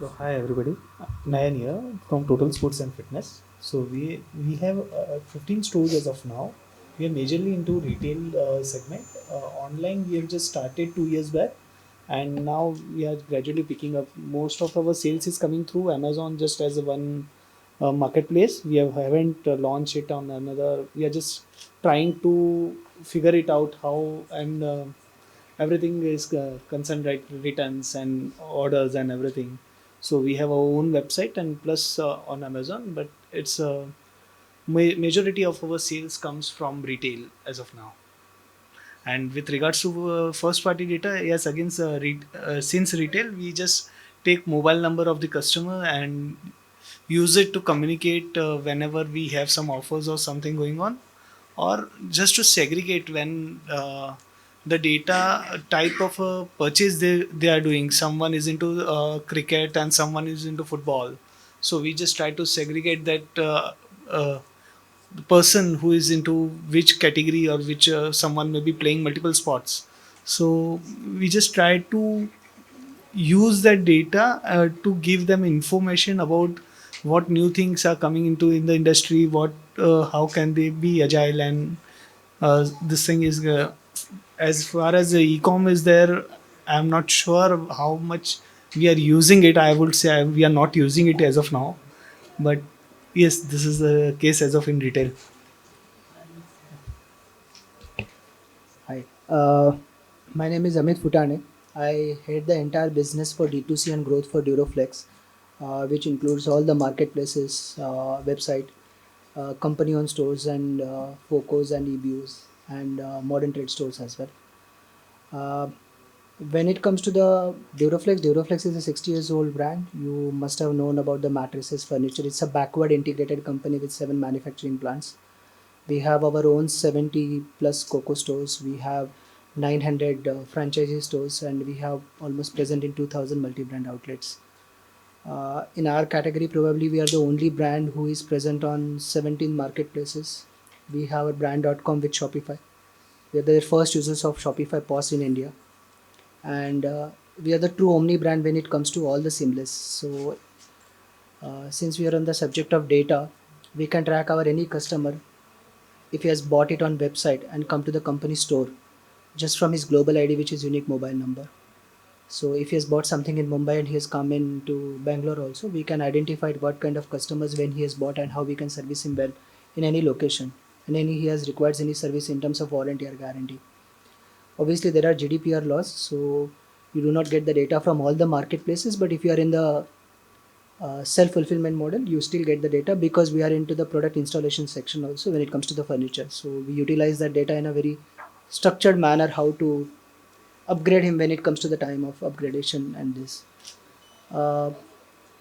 So hi everybody, Nayan here from Total Sports and Fitness. So we have 15 stores as of now. We are majorly into retail segment. Online we have just started 2 years back, and now we are gradually picking up. Most of our sales is coming through Amazon just as a one marketplace. We haven't launched it on another. We are just trying to figure it out how and everything is concerned, right, returns and orders and everything. So we have our own website and plus on Amazon, but it's majority of our sales comes from retail as of now. And with regards to first party data, yes, again, since retail, we just take mobile number of the customer and use it to communicate whenever we have some offers or something going on, or just to segregate when the data type of a purchase they are doing. Someone is into cricket and someone is into football. So we just try to segregate that the person who is into which category, or which someone may be playing multiple sports. So we just try to use that data to give them information about what new things are coming into in the industry, what how can they be agile, and this thing is as far as the e-com is there, I'm not sure how much we are using it. I would say we are not using it as of now, but yes, this is the case as of in retail. Hi, my name is Amit Phutane. I head the entire business for D2C and growth for Duroflex, which includes all the marketplaces, website, company-owned stores, and FOCOs and EBUs, and modern trade stores as well. Uh, when it comes to the Duroflex is a 60 years old brand. You must have known about the mattresses, furniture. It's a backward integrated company with 7 manufacturing plants. We have our own 70 plus Coco stores. We have 900 franchisee stores, and we have almost present in 2000 multi-brand outlets. In our category, probably we are the only brand who is present on 17 marketplaces. We have a brand.com with Shopify. We are the first users of Shopify POS in India, and we are the true omni brand when it comes to all the seamless. So, since we are on the subject of data, we can track our any customer if he has bought it on website and come to the company store just from his global ID, which is unique mobile number. So if he has bought something in Mumbai and he has come into Bangalore also, we can identify what kind of customers when he has bought and how we can service him well in any location, and any he has requires any service in terms of warranty or guarantee. Obviously there are GDPR laws, so you do not get the data from all the marketplaces, but if you are in the self-fulfillment model, you still get the data because we are into the product installation section also when it comes to the furniture. So we utilize that data in a very structured manner, how to upgrade him when it comes to the time of upgradation and this. Uh,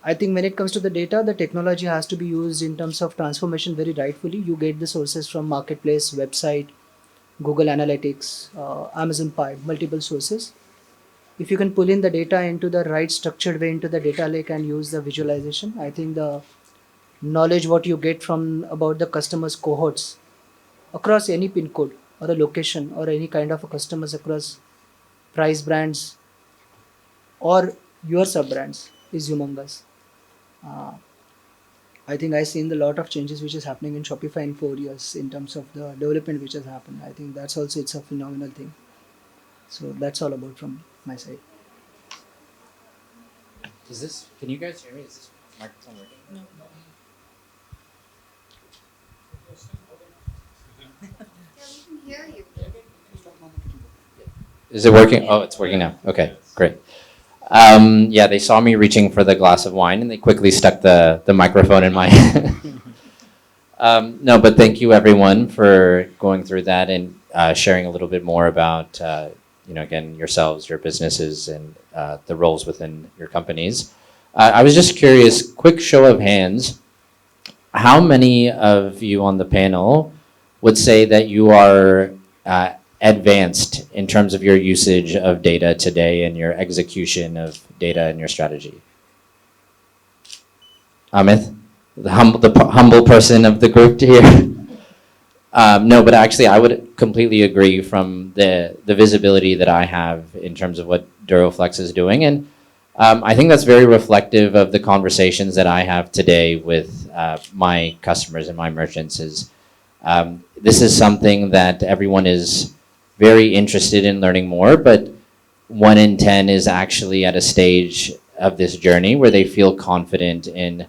I think when it comes to the data, the technology has to be used in terms of transformation very rightfully. You get the sources from marketplace, website, Google Analytics, Amazon Pi, multiple sources. If you can pull in the data into the right structured way into the data lake and use the visualization, I think the knowledge what you get from about the customers cohorts across any pin code or a location or any kind of a customers across price brands or your sub brands is humongous. uh, I think I've seen a lot of changes which is happening in Shopify in 4 years in terms of the development which has happened. I think that's also it's a phenomenal thing. So that's all about from my side. Is this? Can you guys hear me? Is this microphone working? No. Is it working? Oh, it's working now. Okay, great. Yeah, they saw me reaching for the glass of wine and they quickly stuck the microphone in my. No, but thank you everyone for going through that and sharing a little bit more about again yourselves, your businesses, and the roles within your companies. I was just curious. Quick show of hands. How many of you on the panel would say that you are advanced in terms of your usage of data today and your execution of data and your strategy? Amit, the humble person of the group here. No, but actually I would completely agree from the visibility that I have in terms of what Duroflex is doing. And I think that's very reflective of the conversations that I have today with my customers and my merchants. Is this is something that everyone is very interested in learning more, but 1 in 10 is actually at a stage of this journey where they feel confident in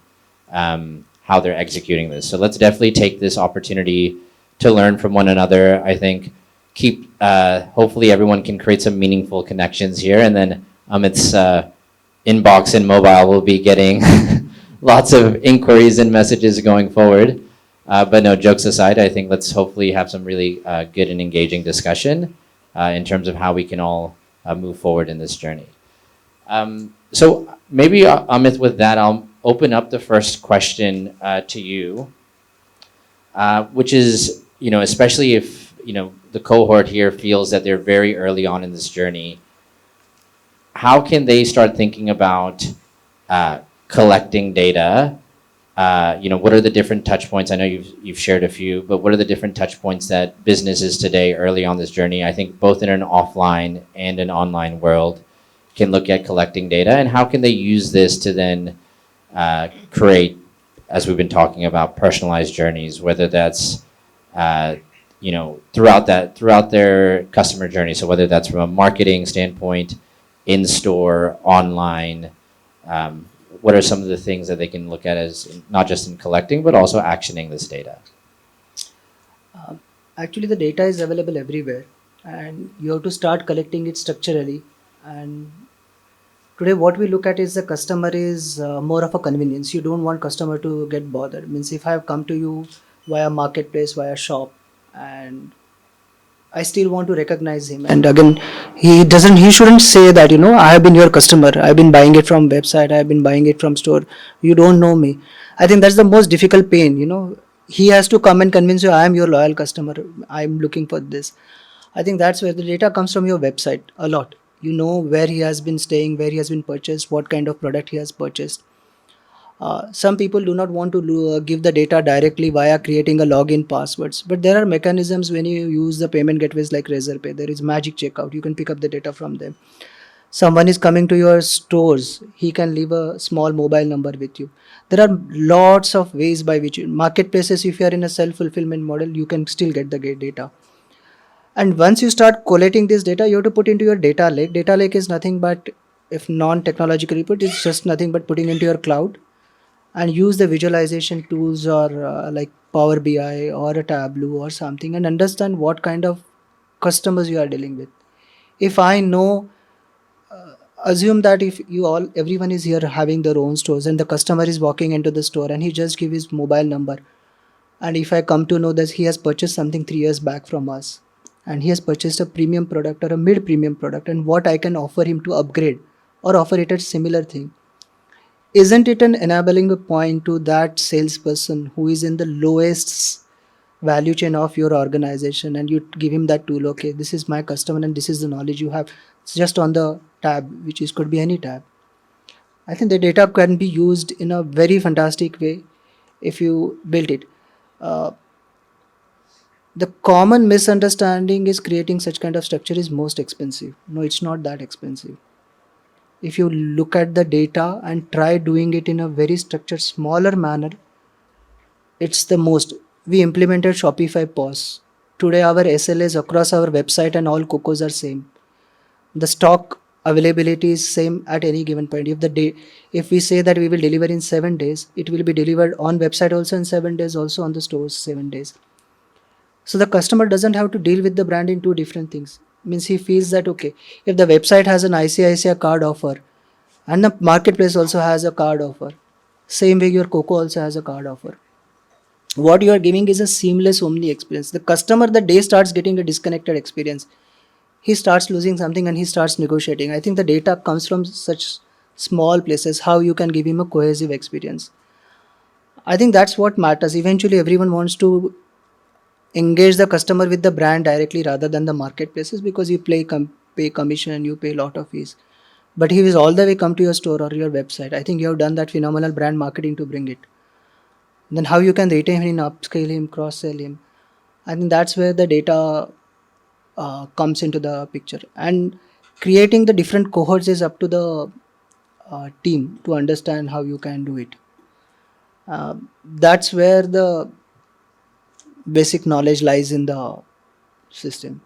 how they're executing this. So let's definitely take this opportunity to learn from one another. I think keep hopefully everyone can create some meaningful connections here, and then Amit's inbox and mobile will be getting lots of inquiries and messages going forward. But no, jokes aside, I think let's hopefully have some really good and engaging discussion in terms of how we can all move forward in this journey. So maybe Amit, with that, I'll open up the first question to you, which is, especially if, the cohort here feels that they're very early on in this journey, how can they start thinking about collecting data? What are the different touch points? I know you've shared a few, but what are the different touch points that businesses today early on this journey, I think both in an offline and an online world, can look at collecting data, and how can they use this to then create, as we've been talking about, personalized journeys, whether that's throughout their customer journey. So whether that's from a marketing standpoint, in store, online, what are some of the things that they can look at as not just in collecting but also actioning this data? Actually, the data is available everywhere, and you have to start collecting it structurally. And today, what we look at is the customer is more of a convenience. You don't want customer to get bothered. Means if I have come to you via marketplace, via shop, and I still want to recognize him. And again, he shouldn't say that, I have been your customer. I've been buying it from website. I've been buying it from store. You don't know me. I think that's the most difficult pain. He has to come and convince you, I am your loyal customer. I'm looking for this. I think that's where the data comes from your website a lot. You know where he has been staying, where he has been purchased, what kind of product he has purchased. Some people do not want to give the data directly via creating a login passwords, but there are mechanisms when you use the payment gateways like Razorpay. There is magic checkout. You can pick up the data from them. Someone is coming to your stores, he can leave a small mobile number with you. There are lots of ways by which marketplaces, if you are in a self-fulfillment model, you can still get the data. And once you start collating this data, you have to put into your data lake. Data lake is nothing but, if non-technologically put, it's just nothing but putting into your cloud and use the visualization tools or like Power BI or a Tableau or something, and understand what kind of customers you are dealing with. If I know, assume that if everyone is here having their own stores, and the customer is walking into the store and he just give his mobile number, and if I come to know that he has purchased something 3 years back from us, and he has purchased a premium product or a mid premium product, and what I can offer him to upgrade or offer it at similar thing, isn't it an enabling point to that salesperson who is in the lowest value chain of your organization, and you give him that tool? Okay, this is my customer and this is the knowledge you have. It's just on the tab, which is could be any tab. I think the data can be used in a very fantastic way if you build it. uh, the common misunderstanding is creating such kind of structure is most expensive. No, it's not that expensive. If you look at the data and try doing it in a very structured smaller manner, it's the most. We implemented Shopify POS. Today our SLAs across our website and all cocos are same. The stock availability is same at any given point. If we say that we will deliver in 7 days, it will be delivered on website also in 7 days, also on the stores 7 days. So the customer doesn't have to deal with the brand in two different things. Means he feels that, okay, if the website has an ICICI card offer and the marketplace also has a card offer, same way your Coco also has a card offer. What you are giving is a seamless omni experience. The customer, the day starts getting a disconnected experience, he starts losing something and he starts negotiating. I think the data comes from such small places, how you can give him a cohesive experience. I think that's what matters. Eventually everyone wants to engage the customer with the brand directly rather than the marketplaces, because you pay commission and you pay a lot of fees. But he will all the way come to your store or your website. I think you have done that phenomenal brand marketing to bring it. Then how you can retain him, upscale him, cross sell him. I think that's where the data comes into the picture. And creating the different cohorts is up to the team to understand how you can do it. That's where the basic knowledge lies in the system.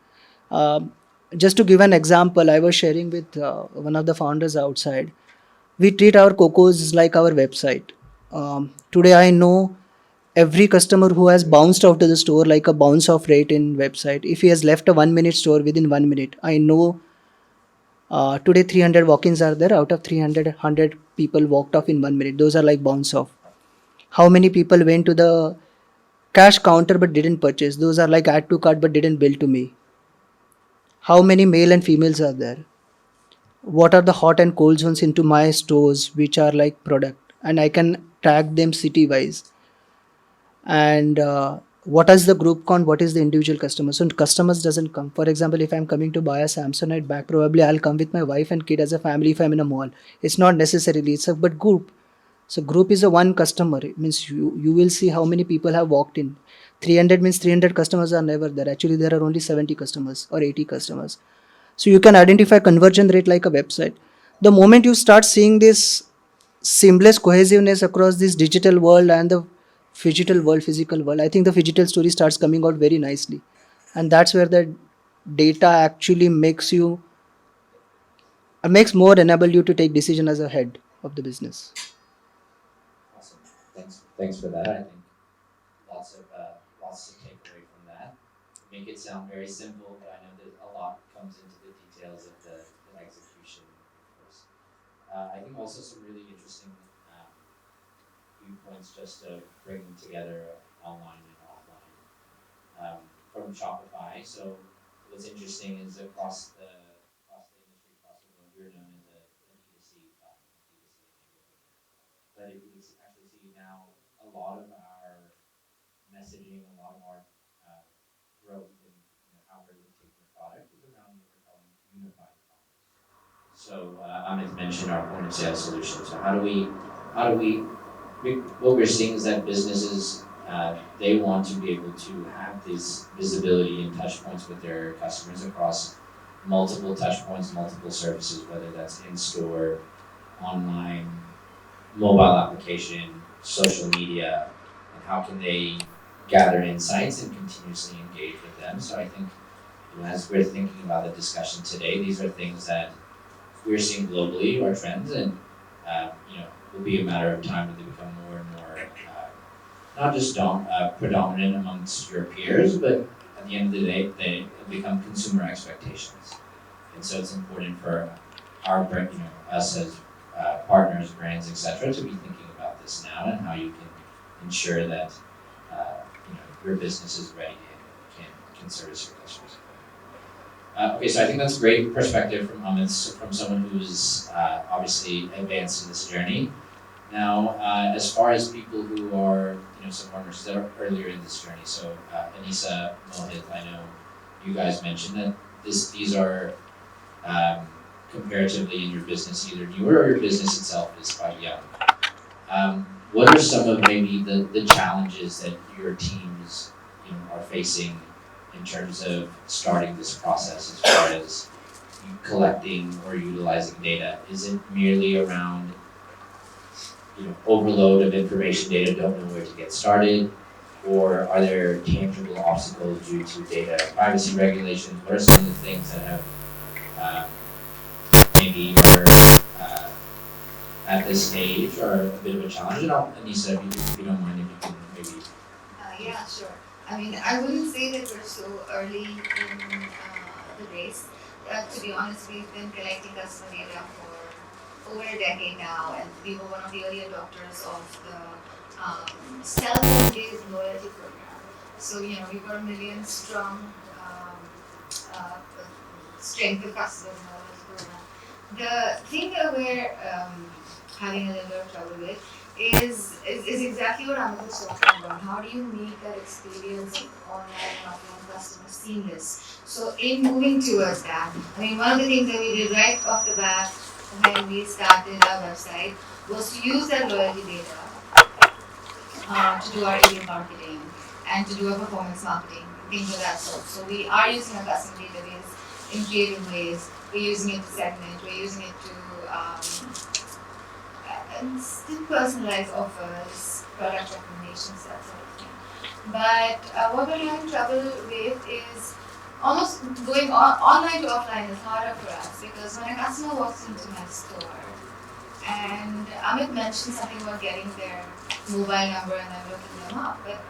Um, just to give an example, I was sharing with one of the founders outside. We treat our cocos like our website. Today, I know every customer who has bounced out of the store like a bounce off rate in website. If he has left a 1 minute store within 1 minute, I know today 300 walk-ins are there. Out of 300, 100 people walked off in 1 minute. Those are like bounce off. How many people went to the cash counter but didn't purchase? Those are like add to cart but didn't bill to me. How many male and females are there? What are the hot and cold zones into my stores which are like product, and I can track them city wise. And what is the group count, what is the individual customer. So customers doesn't come, for example, if I'm coming to buy a Samsonite bag, probably I'll come with my wife and kid as a family if I'm in a mall. It's not necessarily, it's a but group. So group is a one customer. It means you will see how many people have walked in. 300 means 300 customers are never there. Actually, there are only 70 customers or 80 customers. So you can identify conversion rate like a website. The moment you start seeing this seamless cohesiveness across this digital world and the physical world, I think the phygital story starts coming out very nicely. And that's where the data actually makes more enable you to take decision as a head of the business. Awesome. Thanks for that. I think lots to take away from that. Make it sound very simple, but I know that a lot comes into the details of the execution, of course. I think also some really interesting viewpoints just of bringing together online and offline from Shopify. So what's interesting is across the industry, across the world, you're known as a D2C platform, D2C enablement. But if you can actually see now, a lot of our messaging, a lot of our growth and how we're taking the product is around what we're calling unified commerce. So Amit mentioned our point of sale solution. So how do what we're seeing is that businesses they want to be able to have this visibility and touch points with their customers across multiple touch points, multiple services, whether that's in store, online, mobile application, social media, and how can they gather insights and continuously engage with them. So I think as we're thinking about the discussion today, these are things that we're seeing globally, our trends, and will be a matter of time when they become more and more not just predominant amongst your peers, but at the end of the day, they become consumer expectations. And so it's important for our brand, us as partners, brands, etc., to be thinking about this now and how you can ensure that your business is ready and can service your customers. Okay, so I think that's a great perspective from Amit, from someone who's obviously advanced in this journey. Now, as far as people who are, some partners that are earlier in this journey, so Anisa, Mohit, I know you guys mentioned that these are comparatively in your business either newer or your business itself is quite young. What are some of maybe the challenges that your teams are facing in terms of starting this process as far as collecting or utilizing data? Is it merely around overload of information data, don't know where to get started? Or are there tangible obstacles due to data privacy regulations? What are some of the things that have maybe are at this stage are a bit of a challenge? And Anisa, if you don't mind, if you can maybe. Yeah, sure. I mean, I wouldn't say that we're so early in the race. To be honest, we've been collecting customer data for over a decade now, and we were one of the early adopters of the cell phone-based loyalty program. So, we were a million strong uh, strength of customers in our loyalty program. The thing that we're having a little bit of trouble with is exactly what Amit was talking about. How do you make that experience online and offline customer seamless? So in moving towards that, I mean, one of the things that we did right off the bat when we started our website was to use that loyalty data to do our email marketing and to do our performance marketing, things of that sort. So we are using a customer database in creative ways. We're using it to segment. We're using it to still personalized offers, product recommendations, that sort of thing. But what we're having trouble with is almost going online to offline is harder for us because when a customer walks into my store, and Amit mentioned something about getting their mobile number and then looking them up, but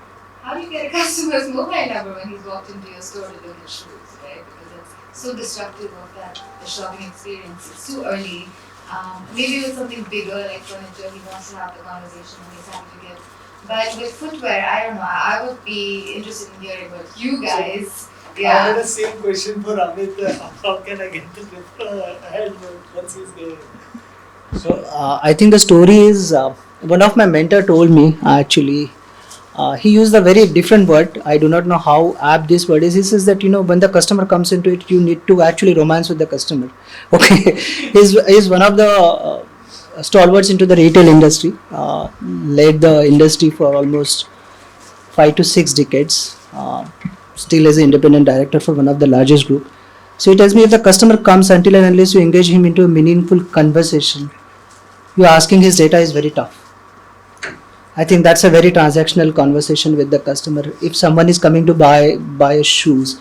how do you get a customer's mobile number when he's walked into your store to look at shoes, right? Because it's so disruptive of the shopping experience. It's too early. Maybe with something bigger like furniture, he wants to have the conversation and he's happy to give. But with footwear, I don't know. I would be interested in hearing what you guys. I had the same question for Amit. How can I get the trip ahead once he's there? So I think the story is one of my mentor told me actually. He used a very different word. I do not know how apt this word is. He says that when the customer comes into it, you need to actually romance with the customer. Okay, he's one of the stalwarts into the retail industry. Led the industry for almost 5 to 6 decades. Still as an independent director for one of the largest group. So he tells me if the customer comes until and unless you engage him into a meaningful conversation, you asking his data is very tough. I think that's a very transactional conversation with the customer. If someone is coming to buy shoes,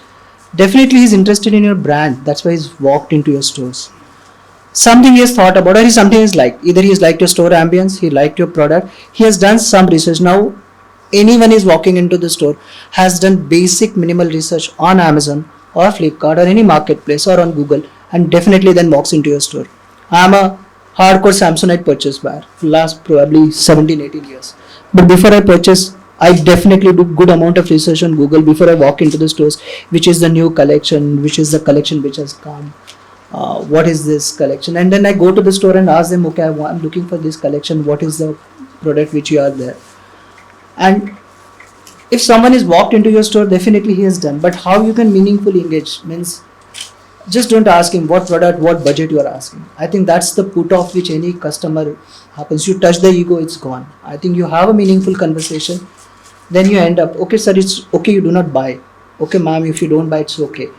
definitely he's interested in your brand. That's why he's walked into your stores. Something he has thought about, or something he's liked. Either he's liked your store ambience, he liked your product. He has done some research. Now, anyone is walking into the store has done basic minimal research on Amazon or Flipkart or any marketplace or on Google, and definitely then walks into your store. I'm a hardcore Samsonite purchase buyer for last probably 17-18 years. But before I purchase, I definitely do good amount of research on Google before I walk into the stores. Which is the new collection? Which is the collection which has come? What is this collection? And then I go to the store and ask them, okay, I'm looking for this collection. What is the product which you are there? And if someone is walked into your store, definitely he has done. But how you can meaningfully engage means just don't ask him what product, what budget you are asking. I think that's the put off which any customer happens. You touch the ego, it's gone. I think you have a meaningful conversation, then you end up, okay sir, it's okay, you do not buy. Okay ma'am, if you don't buy, it's okay.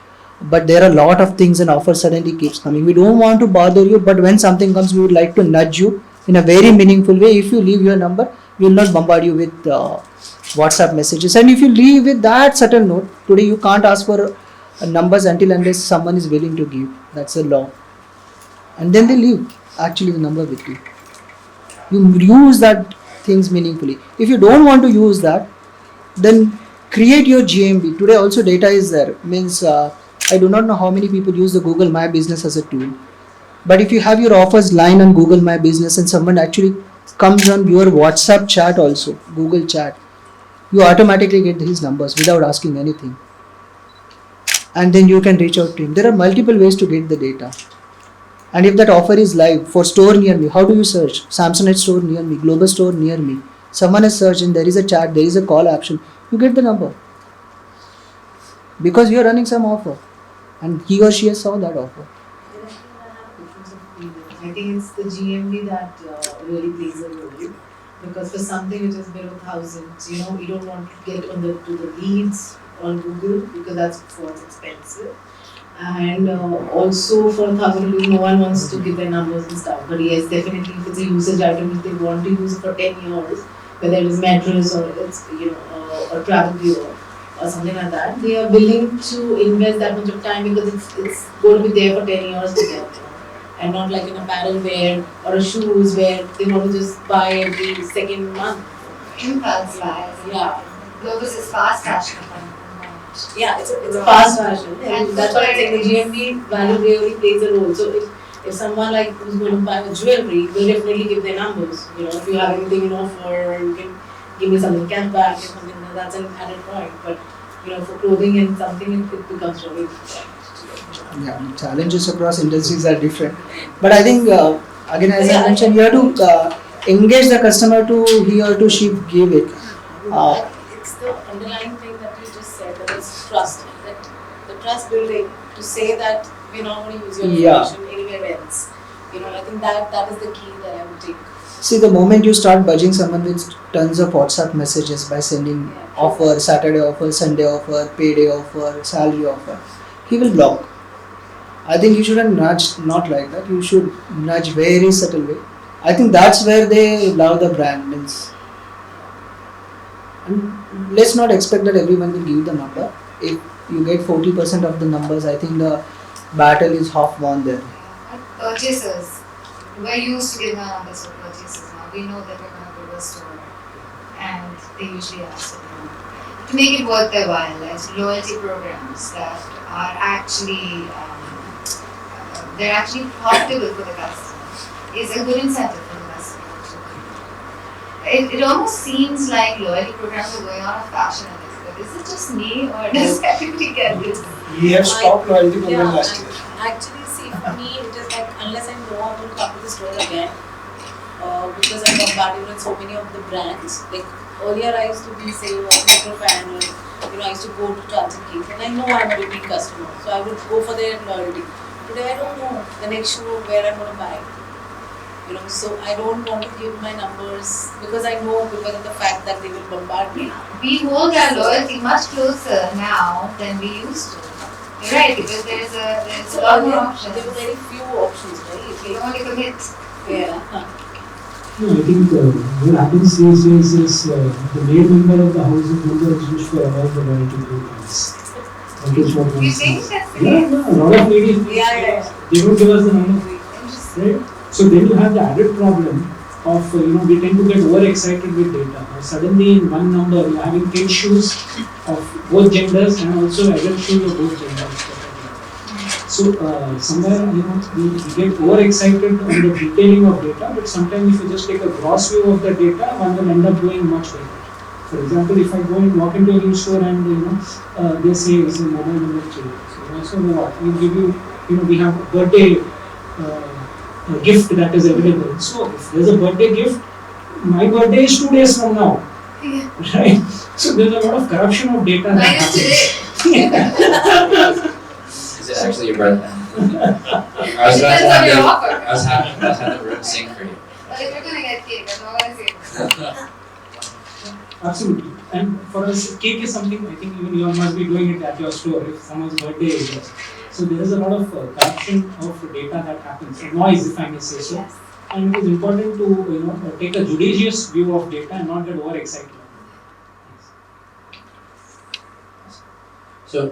But there are a lot of things and offers suddenly keeps coming. We don't want to bother you, but when something comes, we would like to nudge you in a very meaningful way. If you leave your number, we will not bombard you with WhatsApp messages. And if you leave with that subtle note, today you can't ask for numbers until unless someone is willing to give. That's a law. And then they leave actually the number with you. You use that things meaningfully. If you don't want to use that, then create your GMB. Today also data is there. Means I do not know how many people use the Google My Business as a tool. But if you have your offers line on Google My Business and someone actually comes on your WhatsApp chat also, Google chat, you automatically get his numbers without asking anything. And then you can reach out to him. There are multiple ways to get the data. And if that offer is live for store near me, how do you search? Samsonite store near me, Globus store near me. Someone has searched and there is a chat, there is a call option. You get the number. Because you are running some offer. And he or she has saw that offer. I think it's the GMV that really plays a role. Because for something which is below thousands, you don't want to get to the leads on Google because that's what's expensive. And also for 1,000 rupees, no one wants to give their numbers and stuff. But yes, definitely if it's a usage item which they want to use for 10 years, whether it is mattress or it's a travel bureau or something like that, they are willing to invest that much of time because it's going to be there for 10 years to them. And not like an apparel wear or a shoes where they want to just buy every second month. Impulse buys. Yeah. Globus is fast fashion. Yeah, it's a fast fashion. And that's why I think the GMV value really plays a role. So if someone like who's going to buy a jewelry will definitely give their numbers. If you have anything in offer or you can give me something cash back or something, that's an added point. But for clothing and something it becomes really different. Yeah, challenges across industries are different. But I think again as I mentioned, you have to engage the customer to he or to she give it. It's the underlying thing that you just said, that it's trust. That the trust building to say that we're not going to use your information anywhere else. I think that is the key that I would take. See, the moment you start budging someone with tons of WhatsApp messages by sending offer, Saturday offer, Sunday offer, payday offer, salary offer, he will block. I think you shouldn't nudge, not like that. You should nudge very subtle way. I think that's where they love the brand. And let's not expect that everyone will give the number. If you get 40% of the numbers, I think the battle is half won there. Purchasers, we're used to giving our numbers for purchases now. We know that we're going to go to a store and they usually ask for the number. To make it worth their while, there's loyalty programs that are actually they're actually profitable for the customer. It's a good incentive for the customer. It almost seems like loyalty programs are going out of fashion in this, but is it just me or does everybody get this? We have stopped loyalty program last year. Actually, see, for me, it is like unless I know I will come to the store again, because I'm bombarded with so many of the brands. Like earlier, I used to be say a Metro fan, or I used to go to Charles and Keith, and I know I'm a repeat customer, so I would go for their loyalty. Today, I don't know the next shoe where I'm going to buy. So I don't want to give my numbers because I know because of the fact that they will bombard me. We hold our loyalty much closer now than we used to. You're right, because there's a lot more options. There were very few options, right? You don't want to commit. Yeah. No, I think what happens these days is the main member of the household member is used to avoid the loyalty programs. That is what one You sees. think that's the Yeah, case? no, a lot of ladies, Yeah. they don't give us the number, Interesting. right? So then you have the added problem of, we tend to get overexcited with data. Now suddenly in one number, you're having kids shoes of both genders and also adult shoes of both genders. So somewhere, we get overexcited on the detailing of data, but sometimes if you just take a gross view of the data, one will end up doing much better. For example, if I go and walk into a new store and they say it's a mobile number change. So what? We give you, we have a birthday gift that is available. So if there's a birthday gift, my birthday is 2 days from now, Yeah. right? So there's a lot of corruption of data that Mine is happens. today. Is it actually your birthday? I was about Depends to on your have offer. I was about to have the room sing for you. But if you're going to get cake, I'm not going to say it. Absolutely. And for us, cake is something I think even you must be doing it at your store if someone's birthday is there. So there is a lot of corruption of data that happens, noise if I may say so. Yes. And it is important to take a judicious view of data and not get overexcited. So,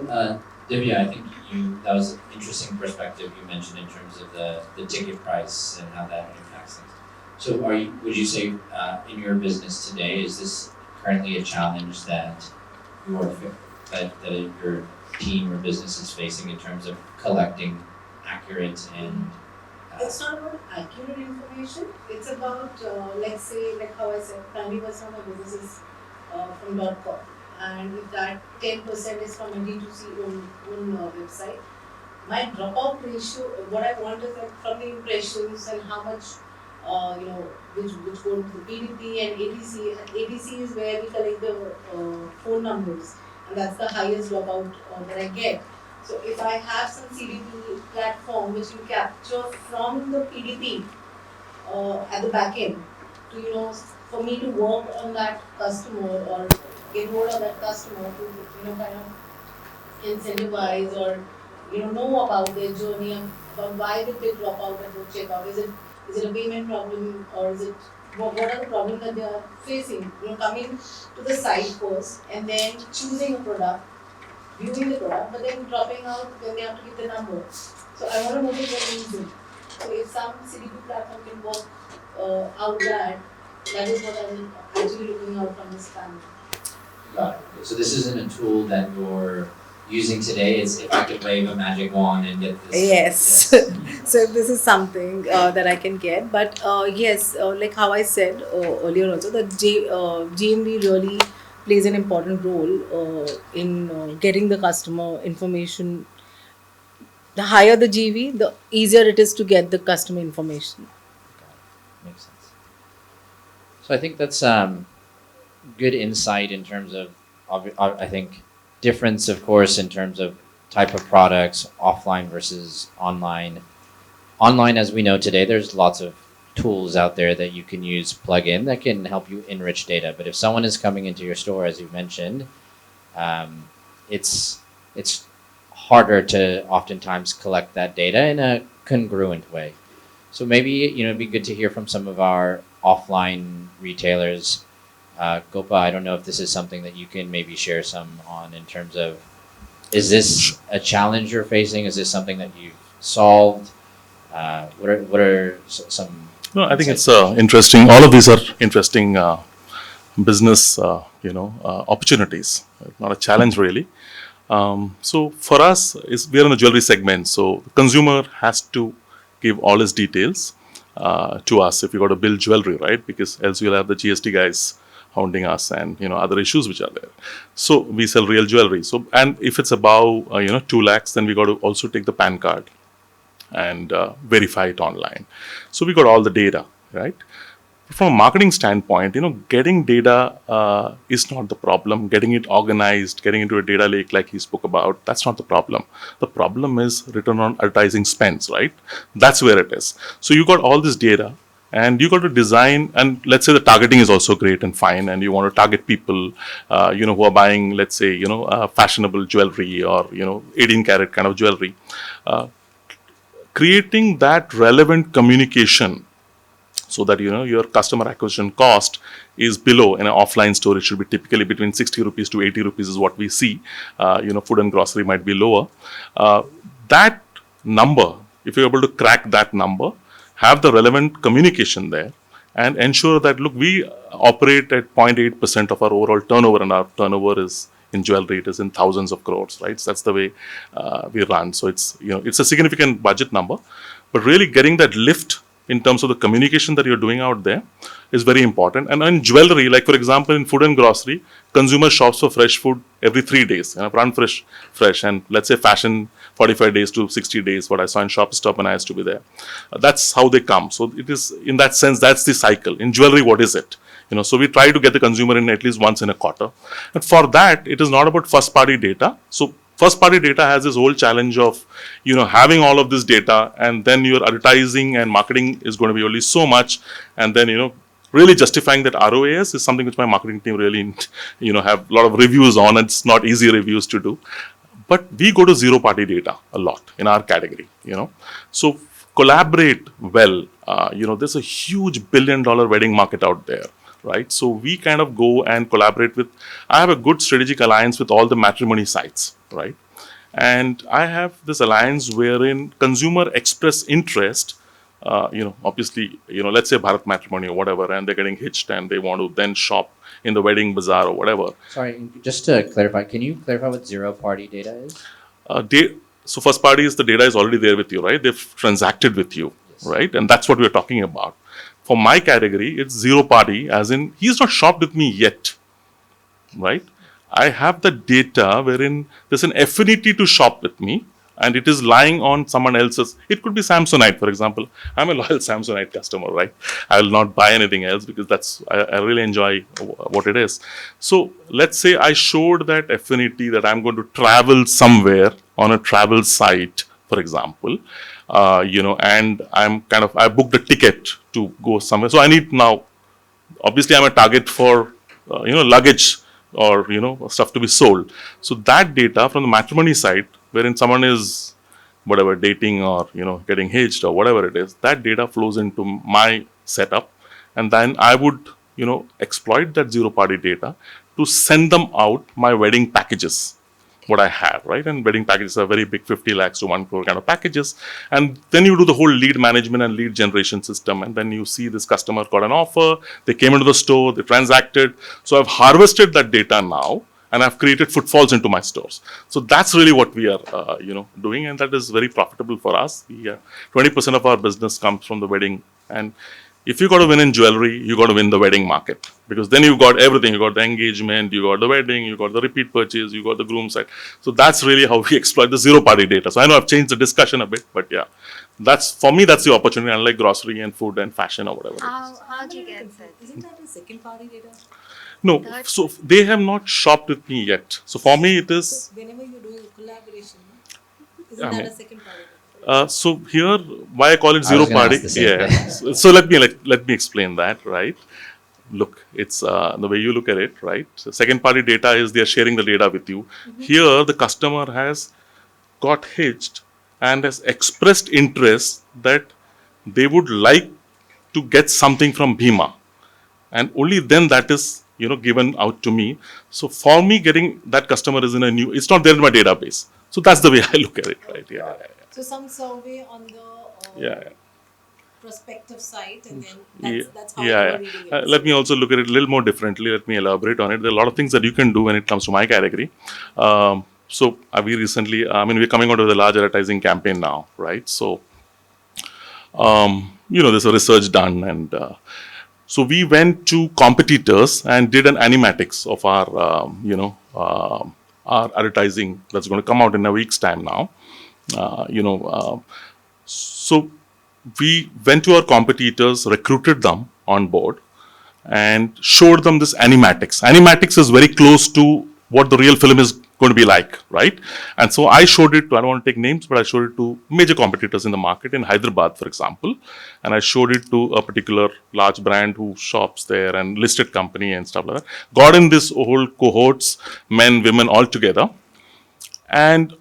Divya, I think that was an interesting perspective you mentioned in terms of the ticket price and how that impacts things. So, would you say in your business today, is this currently a challenge that that your team or business is facing in terms of collecting accurate and It's not about accurate information. It's about, let's say, like how I said, 90% of business is from .com, and if that 10% is from a D2C own website, my dropout ratio, what I want is like from the impressions and how much, which go to the PDP and ATC. And ATC is where we collect the phone numbers, and that's the highest dropout that I get. So if I have some CDP platform which will capture from the PDP at the back end to for me to work on that customer or get hold of that customer to kind of incentivize or know about their journey and about why did they drop out at the checkout. Is it a payment problem or is it what are the problems that they are facing? Coming to the site first and then choosing a product, viewing the product, but then dropping out when they have to give the number. So I want to know the reason. So if some CDP platform can work out that is what I'm actually looking out from this panel. got it. So this isn't a tool that you're using today. It's if I could wave a magic wand and get this. Yes. So if this is something that I can get, but yes, like how I said earlier also, that GMV really plays an important role in getting the customer information. The higher the GV, the easier it is to get the customer information. Makes sense. So I think that's good insight in terms of I think difference, of course, in terms of type of products, offline versus online. Online, as we know today, there's lots of tools out there that you can use, plug in, that can help you enrich data. But if someone is coming into your store, as you mentioned, it's harder to oftentimes collect that data in a congruent way. So maybe, it'd be good to hear from some of our offline retailers. Gopa, I don't know if this is something that you can maybe share some on in terms of, is this a challenge you're facing? Is this something that you've solved? What are some? No, I think it's insights? interesting. All of these are interesting business, opportunities. Not a challenge really. So for us, we are in the jewelry segment. So the consumer has to give all his details to us if you got to build jewelry, right? Because else you'll have the GST guys hounding us and other issues which are there. So we sell real jewelry. So and if it's above 2 lakhs, then we got to also take the PAN card and verify it online. So we got all the data, right? From a marketing standpoint, getting data is not the problem. Getting it organized, getting into a data lake like he spoke about, that's not the problem. The problem is return on advertising spends, right? That's where it is. So you got all this data and you got to design, and let's say the targeting is also great and fine, and you want to target people, who are buying, let's say, fashionable jewelry or, 18 karat kind of jewelry. Creating that relevant communication so that your customer acquisition cost is below. In an offline store, it should be typically between 60 rupees to 80 rupees is what we see. Food and grocery might be lower. That number, if you're able to crack that number, have the relevant communication there, and ensure that, look, we operate at 0.8% of our overall turnover, and our turnover is in jewelry, it is in thousands of crores, right? So that's the way we run. So it's it's a significant budget number, but really getting that lift in terms of the communication that you're doing out there is very important. And in jewelry, like for example, in food and grocery, consumer shops for fresh food every 3 days, run fresh, and let's say fashion 45 days to 60 days, what I saw in Shopstop when I used to be there. That's how they come. So it is, in that sense, that's the cycle. In jewelry, what is it? So we try to get the consumer in at least once in a quarter. And for that, it is not about first party data. So first party data has this whole challenge of, having all of this data, and then your advertising and marketing is going to be only so much. And then, really justifying that ROAS is something which my marketing team really, have a lot of reviews on. It's not easy reviews to do. But we go to zero party data a lot in our category, So collaborate well. There's a huge $1 billion wedding market out there. Right. So we kind of go and collaborate with, I have a good strategic alliance with all the matrimony sites, right? And I have this alliance wherein consumer express interest, obviously, let's say Bharat Matrimony or whatever, and they're getting hitched and they want to then shop in the wedding bazaar or whatever. Sorry, just to clarify, can you clarify what zero party data is? So first party is the data is already there with you, right? They've transacted with you, yes. Right? And that's what we're talking about. For my category, it's zero party, as in he's not shopped with me yet, right? I have the data wherein there's an affinity to shop with me, and it is lying on someone else's. It could be Samsonite, for example. I'm a loyal Samsonite customer, right? I will not buy anything else because I really enjoy what it is. So let's say I showed that affinity that I'm going to travel somewhere on a travel site, for example. And I booked a ticket to go somewhere. So I need now, obviously I'm a target for, luggage or, stuff to be sold. So that data from the matrimony site, wherein someone is, whatever, dating or, getting hitched or whatever it is, that data flows into my setup. And then I would, exploit that zero party data to send them out my wedding packages. What I have, right? And wedding packages are very big, 50 lakhs to 1 crore kind of packages. And then you do the whole lead management and lead generation system. And then you see this customer got an offer, they came into the store, they transacted. So I've harvested that data now, and I've created footfalls into my stores. So that's really what we are, doing. And that is very profitable for us. 20% of our business comes from the wedding. And if you got to win in jewelry, you got to win the wedding market, because then you've got everything. You got the engagement, you got the wedding, you got the repeat purchase, you got the groom side. So that's really how we exploit the zero party data. So I know I've changed the discussion a bit, but yeah, that's the opportunity, unlike grocery and food and fashion or whatever. How do you get that? Isn't that a second party data? No, so they have not shopped with me yet. So for me, it is. So whenever you're doing a collaboration, isn't I that mean, a second party data? So here, why I call it zero was gonna party? ask the same Yeah. thing. So let me explain that. Right. Look, it's the way you look at it. Right. So second party data is they are sharing the data with you. Mm-hmm. Here, the customer has got hitched and has expressed interest that they would like to get something from Bhima, and only then that is given out to me. So for me, getting that customer is in a new, it's not there in my database. So that's the way I look at it, right? Yeah, So some survey on the yeah, yeah. prospective site, and then Yeah, that's how yeah, you are yeah. reading it. Let me also look at it a little more differently. Let me elaborate on it. There are a lot of things that you can do when it comes to my category. We recently, we're coming out with a large advertising campaign now, right? So, there's a research done, and so we went to competitors and did an animatics of our advertising that's going to come out in a week's time now. Uh, you know, uh, so we went to our competitors, recruited them on board, and showed them this animatics. Animatics is very close to what the real film is going to be like, right? And so I showed it to, I don't want to take names, but I showed it to major competitors in the market in Hyderabad, for example. And I showed it to a particular large brand who shops there and listed company and stuff like that. Got in this whole cohorts, men, women, all together. And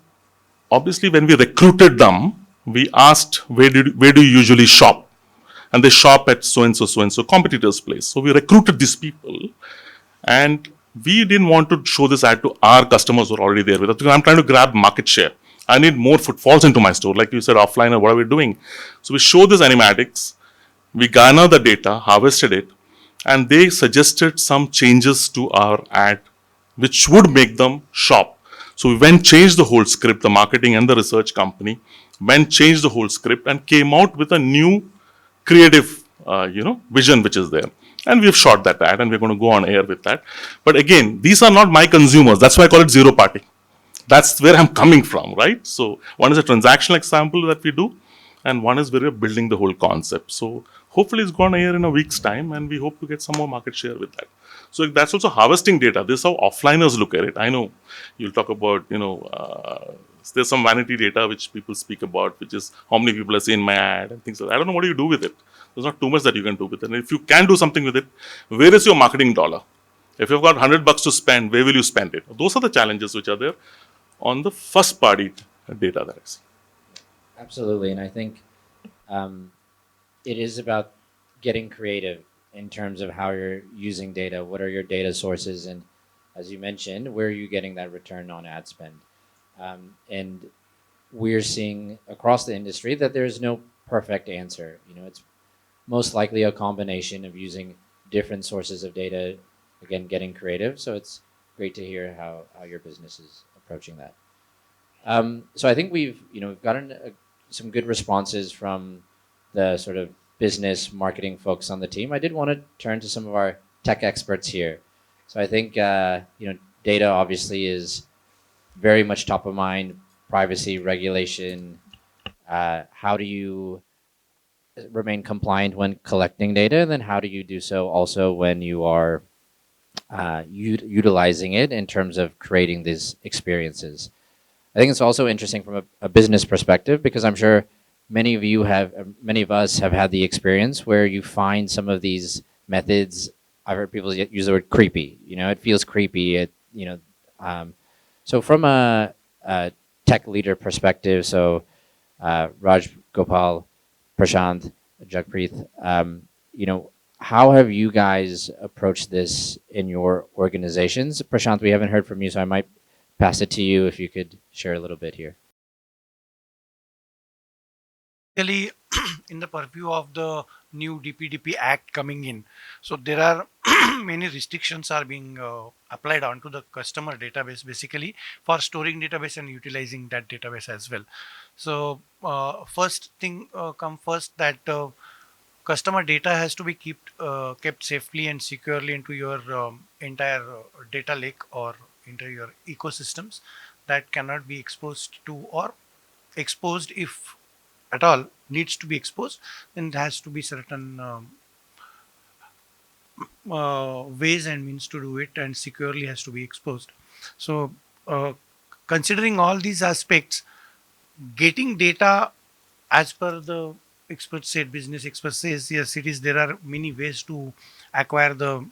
obviously, when we recruited them, we asked, where do you usually shop? And they shop at so and so competitor's place. So we recruited these people, and we didn't want to show this ad to our customers who are already there with us, because I'm trying to grab market share. I need more footfalls into my store, like you said, offline, or what are we doing? So we show this animatics, we garner the data, harvested it, and they suggested some changes to our ad which would make them shop. So we went, changed the whole script, the marketing and the research company went, changed the whole script, and came out with a new creative, vision which is there. And we've shot that ad, and we're going to go on air with that. But again, these are not my consumers. That's why I call it zero party. That's where I'm coming from, right? So one is a transactional example that we do, and one is where we're building the whole concept. So hopefully it's gone air in a week's time, and we hope to get some more market share with that. So that's also harvesting data. This is how offliners look at it. I know you'll talk about, there's some vanity data which people speak about, which is how many people are seeing my ad and things like that. I don't know what do you do with it. There's not too much that you can do with it. And if you can do something with it, where is your marketing dollar? If you've got $100 to spend, where will you spend it? Those are the challenges which are there on the first party data that I see. Absolutely, and I think it is about getting creative in terms of how you're using data. What are your data sources, and as you mentioned, where are you getting that return on ad spend? And we're seeing across the industry that there's no perfect answer. It's most likely a combination of using different sources of data, again, getting creative. So it's great to hear how your business is approaching that. So I think we've gotten some good responses from the sort of business marketing folks on the team. I did want to turn to some of our tech experts here. So I think data obviously is very much top of mind. Privacy, regulation. How do you remain compliant when collecting data? And then how do you do so also when you are utilizing it in terms of creating these experiences? I think it's also interesting from a business perspective, because I'm sure many of us have had the experience where you find some of these methods. I've heard people use the word creepy. It feels creepy. So from a tech leader perspective, so Raj, Gopal, Prashant, Jagpreet, how have you guys approached this in your organizations? Prashant, we haven't heard from you, so I might pass it to you if you could share a little bit here. Basically, in the purview of the new DPDP Act coming in, so there are many restrictions are being applied onto the customer database, basically for storing database and utilizing that database as well. So first thing come first, that customer data has to be kept safely and securely into your entire data lake or into your ecosystems. That cannot be exposed to, or exposed if at all needs to be exposed, then there has to be certain ways and means to do it, and securely has to be exposed. So considering all these aspects, getting data as per the experts said, business experts says, yes, it is, there are many ways to acquire the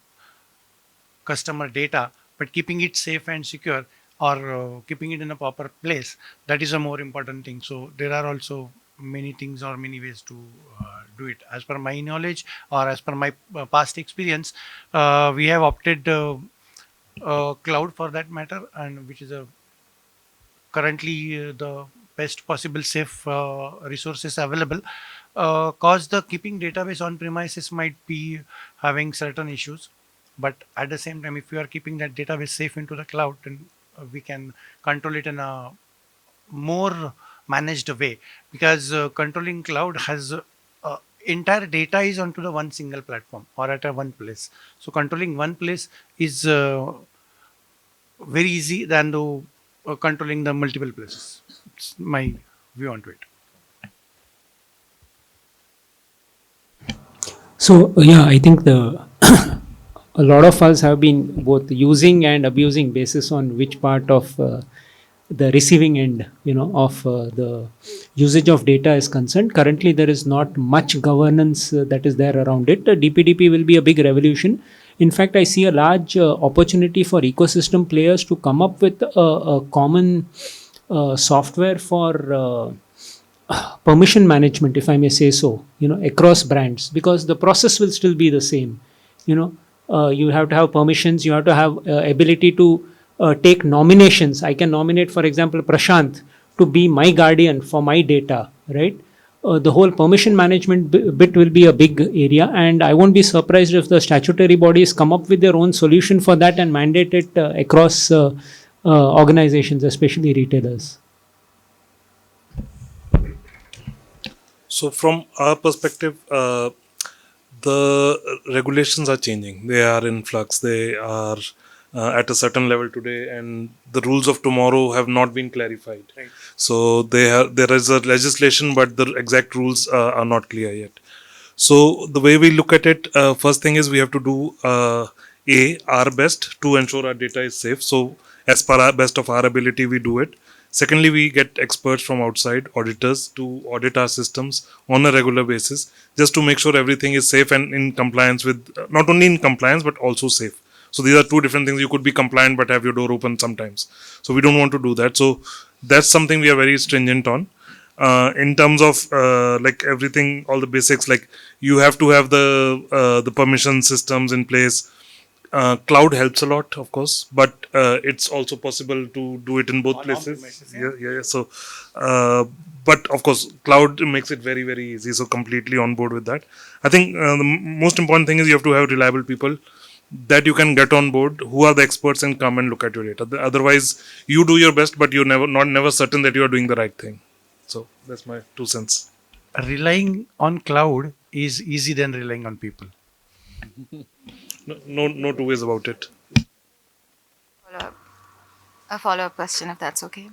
customer data, but keeping it safe and secure, or keeping it in a proper place, that is a more important thing. So there are also many things or many ways to do it. As per my knowledge or as per my past experience, we have opted cloud for that matter, and which is a currently the best possible safe resources available. Cause the keeping database on premises might be having certain issues, but at the same time, if you are keeping that database safe into the cloud, then we can control it in a more managed way, because controlling cloud has entire data is onto the one single platform or at a one place. So controlling one place is very easy than the controlling the multiple places. It's my view onto it. So yeah, I think the a lot of us have been both using and abusing basis on which part of the receiving end, of the usage of data is concerned. Currently, there is not much governance that is there around it. DPDP will be a big revolution. In fact, I see a large opportunity for ecosystem players to come up with a common software for permission management, if I may say so, across brands, because the process will still be the same. You have to have permissions, you have to have ability to take nominations. I can nominate, for example, Prashant to be my guardian for my data, right? The whole permission management bit will be a big area, and I won't be surprised if the statutory bodies come up with their own solution for that and mandate it across organizations, especially retailers. So from our perspective, the regulations are changing. They are in flux. They are at a certain level today, and the rules of tomorrow have not been clarified. Right. So there is a legislation, but the exact rules are not clear yet. So the way we look at it, first thing is we have to do our best to ensure our data is safe. So as per our best of our ability, we do it. Secondly, we get experts from outside, auditors, to audit our systems on a regular basis, just to make sure everything is safe and in compliance with, not only in compliance, but also safe. So these are two different things. You could be compliant, but have your door open sometimes. So we don't want to do that. So that's something we are very stringent on. In terms of like everything, all the basics, like you have to have the permission systems in place. Cloud helps a lot, of course, but it's also possible to do it in both places. Yeah. So, but of course, cloud makes it very, very easy. So, completely on board with that. I think the most important thing is you have to have reliable people that you can get on board, who are the experts and come and look at your data. Otherwise, you do your best, but you're never certain that you are doing the right thing. So, that's my 2 cents. Relying on cloud is easy than relying on people. No two ways about it. A follow-up question, if that's okay.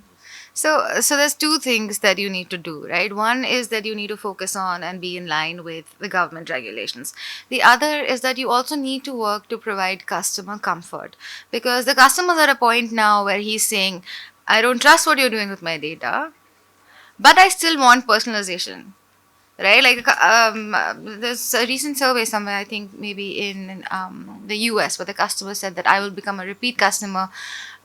So there's two things that you need to do, right? One is that you need to focus on and be in line with the government regulations. The other is that you also need to work to provide customer comfort, because the customer's at a point now where he's saying, I don't trust what you're doing with my data, but I still want personalization. Right, like there's a recent survey somewhere, I think maybe in the US, where the customer said that I will become a repeat customer.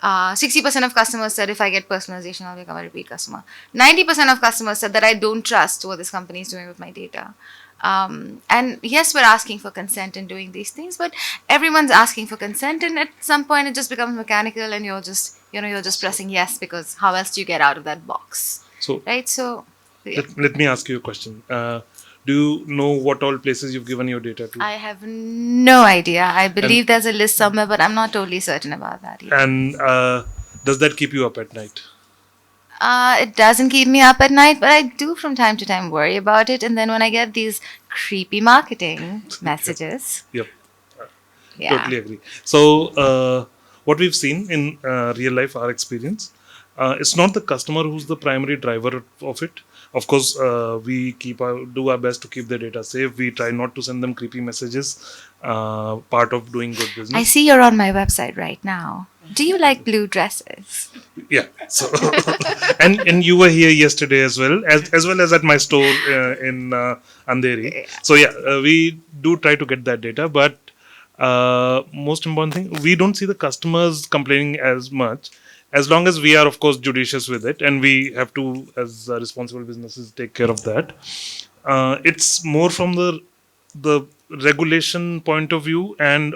60% of customers said if I get personalization, I'll become a repeat customer. 90% of customers said that I don't trust what this company is doing with my data. And yes, we're asking for consent in doing these things, but everyone's asking for consent, and at some point it just becomes mechanical, and you're just pressing yes, because how else do you get out of that box? So, right, so. Let me ask you a question. Do you know what all places you've given your data to? I have no idea. I believe there's a list somewhere, but I'm not totally certain about that yet. And does that keep you up at night? It doesn't keep me up at night, but I do from time to time worry about it. And then when I get these creepy marketing messages. Yep. Yeah. Totally agree. So what we've seen in real life, our experience, it's not the customer who's the primary driver of it. Of course, we do our best to keep the data safe. We try not to send them creepy messages. Part of doing good business. I see you're on my website right now. Do you like blue dresses? Yeah. So and you were here yesterday as well as at my store in Andheri. So yeah, we do try to get that data, but most important thing, we don't see the customers complaining as much, as long as we are, of course, judicious with it, and we have to, as responsible businesses, take care of that. it's more from the regulation point of view and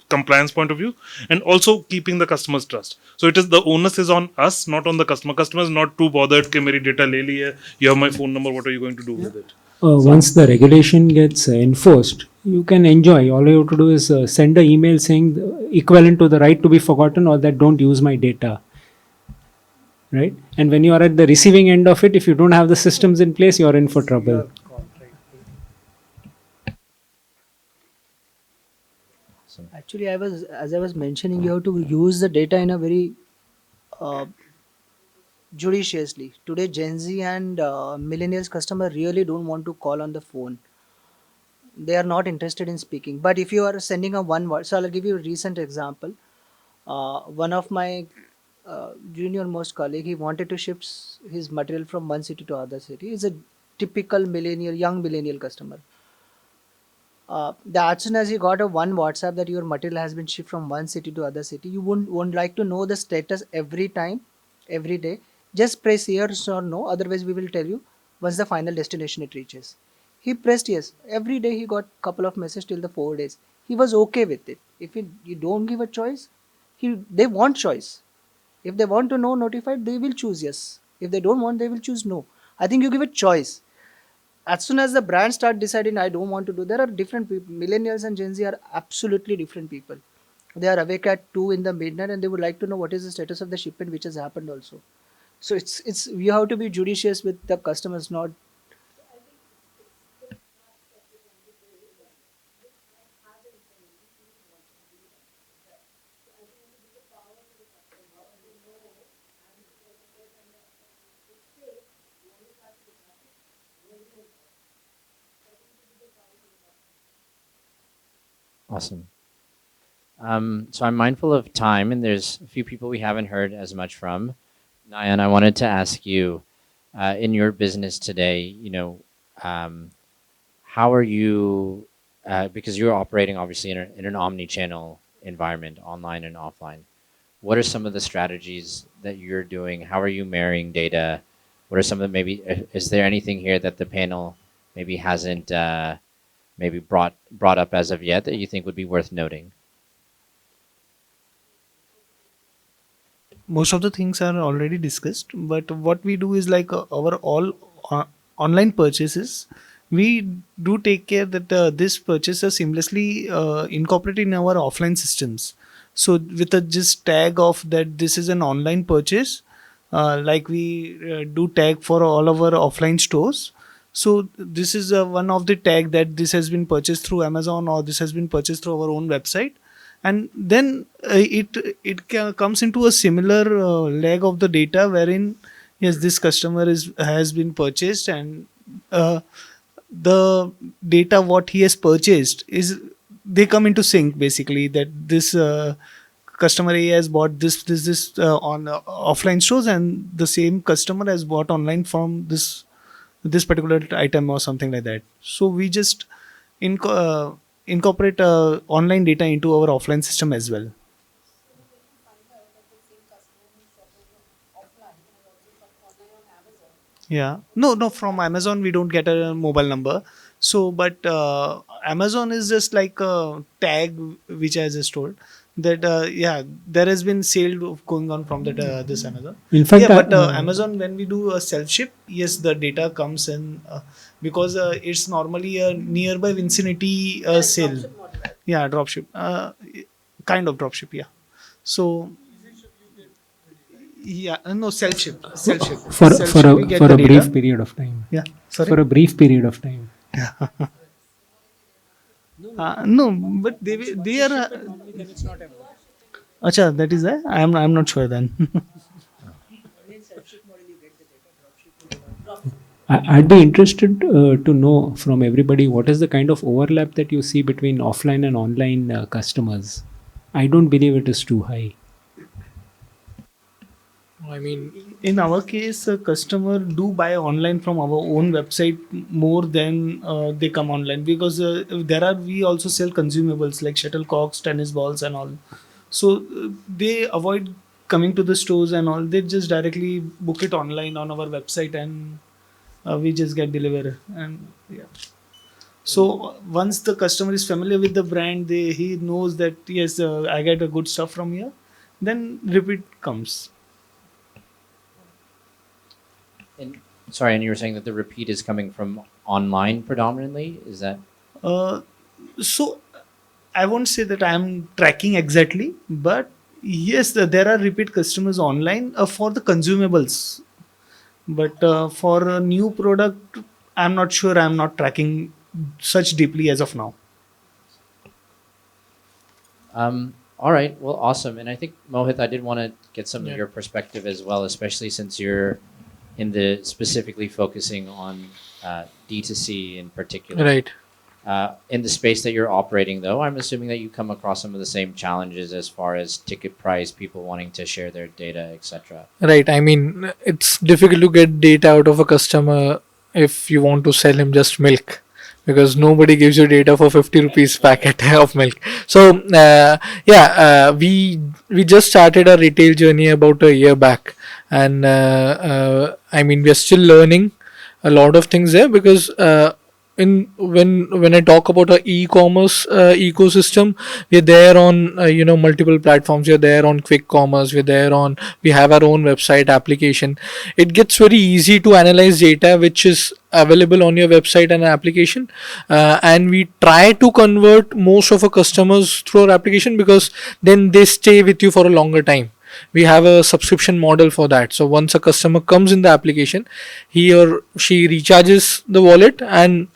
compliance point of view, and also keeping the customer's trust. So it is, the onus is on us, not on the customer. Customer is not too bothered कि मेरी data ले ली है, you have my phone number, what are you going to do with it? Once the regulation gets enforced, you can enjoy. All you have to do is send an email saying equivalent to the right to be forgotten or that don't use my data. Right? And when you are at the receiving end of it, if you don't have the systems in place, you are in for trouble. Actually, as I was mentioning, you have to use the data in a very uh, judiciously. Today, Gen Z and millennials customer really don't want to call on the phone. They are not interested in speaking. But if you are sending a one word, so I'll give you a recent example. One of my junior most colleague, he wanted to ship his material from one city to other city. He's a typical millennial, young millennial customer. As soon as you got a one WhatsApp that your material has been shipped from one city to other city, you won't like to know the status every time, every day. Just press yes or no. Otherwise, we will tell you once the final destination it reaches. He pressed yes. Every day he got couple of messages till the 4 days. He was okay with it. If you don't give a choice, they want choice. If they want to know notified, they will choose yes. If they don't want, they will choose no. I think you give a choice. As soon as the brand start deciding I don't want to do, there are different people. Millennials and Gen Z are absolutely different people. They are awake at 2 in the midnight and they would like to know what is the status of the shipment which has happened also. So it's you have to be judicious with the customers, not. Awesome. So I'm mindful of time, and there's a few people we haven't heard as much from. Nayan, I wanted to ask you, in your business today, how are you, because you're operating obviously in an omni-channel environment, online and offline. What are some of the strategies that you're doing? How are you marrying data? What are some of the, maybe, is there anything here that the panel maybe hasn't maybe brought up as of yet that you think would be worth noting? Most of the things are already discussed, but what we do is like our all online purchases, we do take care that this purchase are seamlessly incorporated in our offline systems. So with a just tag of that this is an online purchase, like we do tag for all of our offline stores. So this is one of the tag that this has been purchased through Amazon or this has been purchased through our own website, and then comes into a similar leg of the data wherein yes this customer has been purchased, and uh, the data what he has purchased is they come into sync basically that this customer A has bought this on offline stores, and the same customer has bought online from this particular item or something like that. So we just incorporate online data into our offline system as well. Yeah. No, no, from Amazon we don't get a mobile number. So, but Amazon is just like a tag which I just told that yeah, there has been sale going on from that this Amazon. In fact, Yeah, but Amazon when we do a self ship, yes, the data comes in because it's normally a nearby vicinity sale. Yeah, dropship. Kind of dropship. Yeah. So yeah, no self ship. Self ship. for Self for ship. a We get for the a brief data. period of time. Yeah. Sorry. For a brief period of time. No, but they are. Acha, that is that. I'm not sure then. I'd be interested to know from everybody what is the kind of overlap that you see between offline and online customers. I don't believe it is too high. I mean, in our case, a customer do buy online from our own website more than they come online because there are we also sell consumables like shuttlecocks, tennis balls, and all. So they avoid coming to the stores and all. They just directly book it online on our website and we just get delivered. And yeah, so once the customer is familiar with the brand, he knows that yes, I get a good stuff from here, then repeat comes. And sorry, and you were saying that the repeat is coming from online predominantly. Is that uh, so I won't say that I am tracking exactly, but yes, there are repeat customers online for the consumables. But for a new product, I'm not sure. I'm not tracking such deeply as of now. all right? Well, awesome. And I think Mohit, I did want to get some of Yeah. your perspective as well, especially since you're in the specifically focusing on D2C in particular. Right. In the space that you're operating, though, I'm assuming that you come across some of the same challenges as far as ticket price, people wanting to share their data, etc. Right. I mean, it's difficult to get data out of a customer if you want to sell him just milk, because nobody gives you data for 50 rupees packet of milk. So, we just started our retail journey about a year back, and I mean, we're still learning a lot of things there because in when I talk about our e-commerce ecosystem, we're there on multiple platforms. We're there on quick commerce. We have our own website application. It gets very easy to analyze data which is available on your website and application, and we try to convert most of our customers through our application because then they stay with you for a longer time. We have a subscription model for that. So once a customer comes in the application, he or she recharges the wallet, and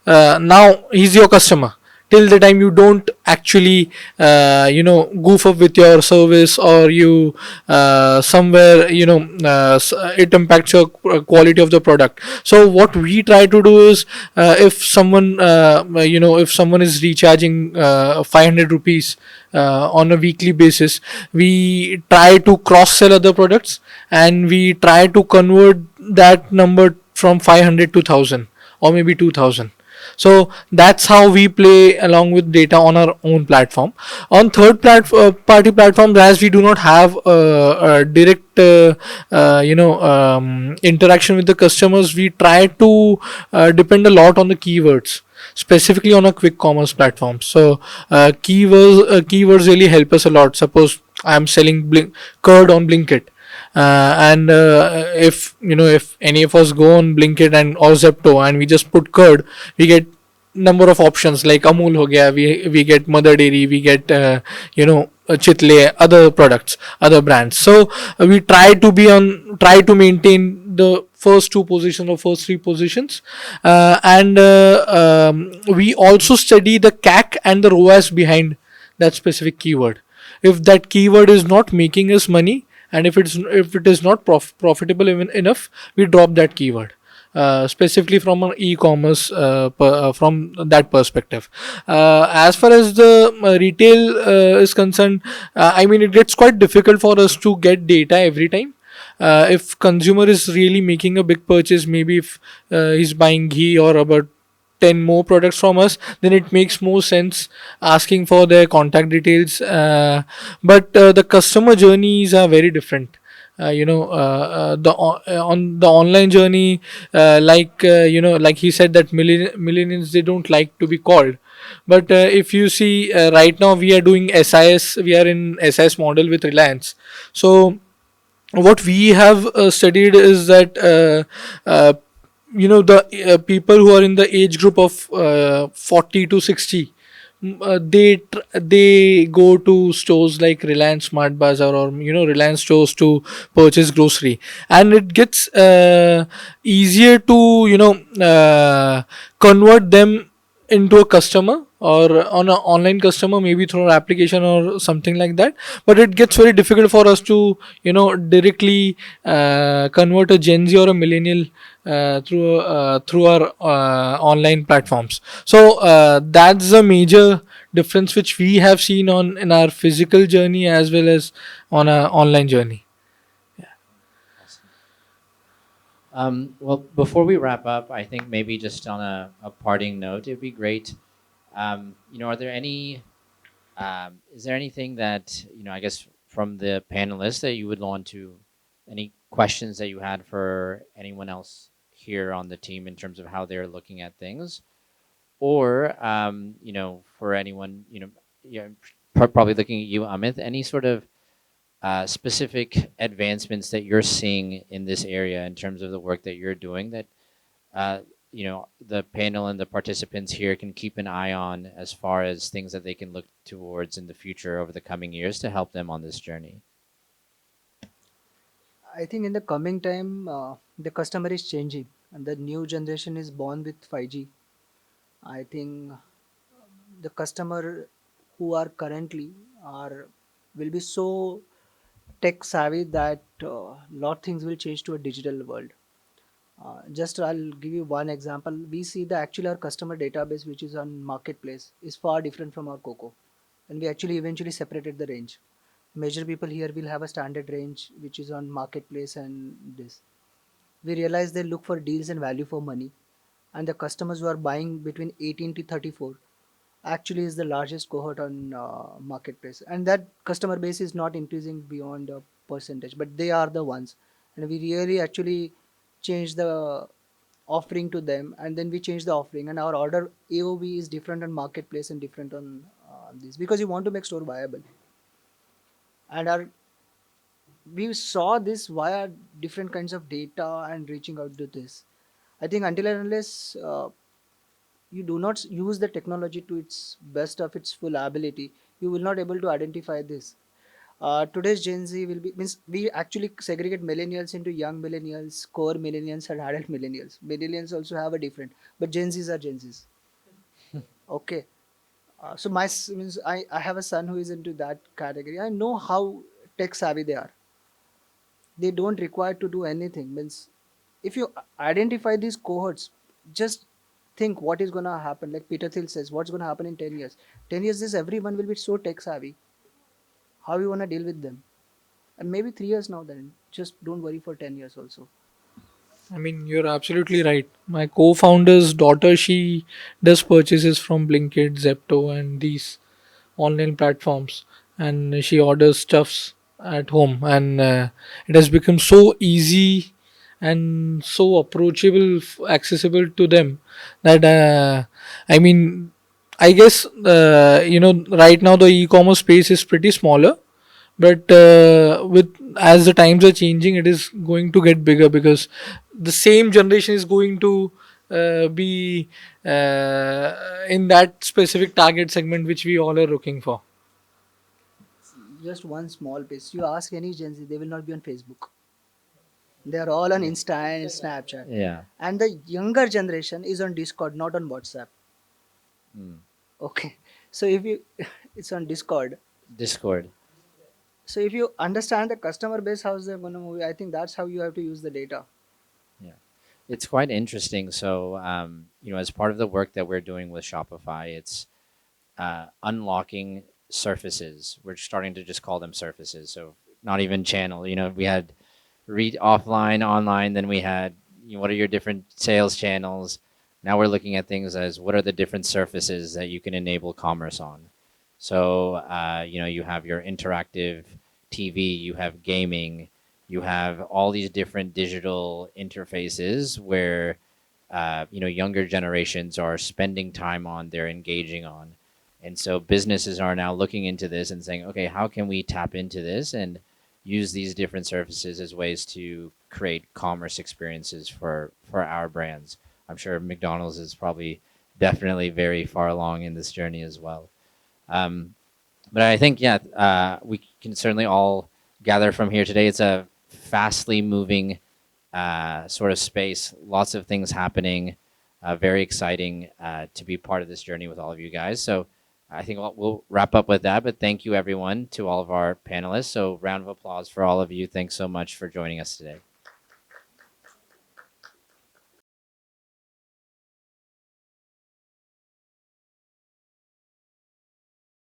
now he's your customer till the time you don't actually goof up with your service, or you somewhere it impacts your quality of the product. So what we try to do is, if someone is recharging 500 rupees on a weekly basis, we try to cross sell other products, and we try to convert that number from 500 to 1000 or maybe 2000. So that's how we play along with data on our own platform. On party platforms, as we do not have a direct interaction with the customers, we try to depend a lot on the keywords, specifically on a quick commerce platform. So keywords really help us a lot. Suppose I'm selling curd on Blinkit, and if any of us go on Blinkit and or Zepto and we just put curd, we get number of options like Amul ho gaya, we get Mother Dairy, we get Chitle, other products, other brands. So we try to maintain the first two positions or first three positions, and we also study the CAC and the ROAS behind that specific keyword. If that keyword is not making us money, and if it is not profitable even enough, we drop that keyword. Specifically from an e-commerce from that perspective. As far as the retail is concerned, I mean, it gets quite difficult for us to get data every time. If consumer is really making a big purchase, maybe if he's buying ghee or about 10 more products from us, then it makes more sense asking for their contact details. But the customer journeys are very different. On the online journey, like he said, that millennials, they don't like to be called. But if you see, right now we are doing SIS, we are in SIS model with Reliance. So what we have studied is that the people who are in the age group of 40 to 60, they go to stores like Reliance Smart Bazaar or Reliance stores to purchase grocery, and it gets easier to convert them into a customer or on an online customer, maybe through an application or something like that. But it gets very difficult for us to directly convert a Gen Z or a millennial through our online platforms. So that's the major difference which we have seen in our physical journey as well as on our online journey. Well, before we wrap up, I think maybe just on a parting note, it'd be great. Are there any? Is there anything that I guess from the panelists that you would want to, any questions that you had for anyone else here on the team in terms of how they're looking at things, or for anyone, yeah, probably looking at you, Amit, any sort of specific advancements that you're seeing in this area in terms of the work that you're doing that uh, the panel and the participants here can keep an eye on as far as things that they can look towards in the future over the coming years to help them on this journey. I think in the coming time, the customer is changing and the new generation is born with 5G. I think the customer who are currently are will be so tech savvy that lot things will change to a digital world. Just I'll give you one example. We see the actually our customer database, which is on marketplace, is far different from our Coco, and we actually eventually separated the range. Major people here will have a standard range, which is on marketplace and this. We realize they look for deals and value for money, and the customers who are buying between 18 to 34 actually is the largest cohort on marketplace, and that customer base is not increasing beyond a percentage, but they are the ones, and we really actually change the offering to them, and then we change the offering, and our order AOV is different on marketplace and different on this, because you want to make store viable. And our we saw this via different kinds of data and reaching out to this. I think until and unless you do not use the technology to its best of its full ability, you will not able to identify this. Today's Gen Z will be means we actually segregate millennials into young millennials, core millennials, and adult millennials. Millennials also have a different, but Gen Zs are Gen Zs. Okay, so means I have a son who is into that category. I know how tech savvy they are. They don't require to do anything. Means if you identify these cohorts, just think what is gonna happen. Like Peter Thiel says, what's gonna happen in 10 years? 10 years is everyone will be so tech savvy. How you wanna deal with them? And maybe 3 years now. Then just don't worry for 10 years also. I mean, you're absolutely right. My co-founder's daughter, she does purchases from Blinkit, Zepto, and these online platforms, and she orders stuffs at home, and it has become so easy and so approachable, accessible to them that I mean, I guess right now the e-commerce space is pretty smaller, but with as the times are changing, it is going to get bigger because the same generation is going to be in that specific target segment which we all are looking for. Just one small piece. You ask any Gen Z, they will not be on Facebook. They are all on Insta and Snapchat. Yeah. And the younger generation is on Discord, not on WhatsApp. Mm. Okay. So if you, it's on Discord. Discord. So if you understand the customer base, how they're going to move, I think that's how you have to use the data. Yeah. It's quite interesting. So, as part of the work that we're doing with Shopify, it's unlocking surfaces. We're starting to just call them surfaces. So, not even channel. We had read offline, online, then we had what are your different sales channels. Now we're looking at things as what are the different surfaces that you can enable commerce on. So, you have your interactive TV, you have gaming, you have all these different digital interfaces where younger generations are spending time on, they're engaging on. And so businesses are now looking into this and saying, okay, how can we tap into this and use these different services as ways to create commerce experiences for our brands? I'm sure McDonald's is probably definitely very far along in this journey as well. But I think, we can certainly all gather from here today. It's a fastly moving sort of space, lots of things happening, very exciting to be part of this journey with all of you guys. So I think we'll wrap up with that, but thank you everyone to all of our panelists. So round of applause for all of you. Thanks so much for joining us today.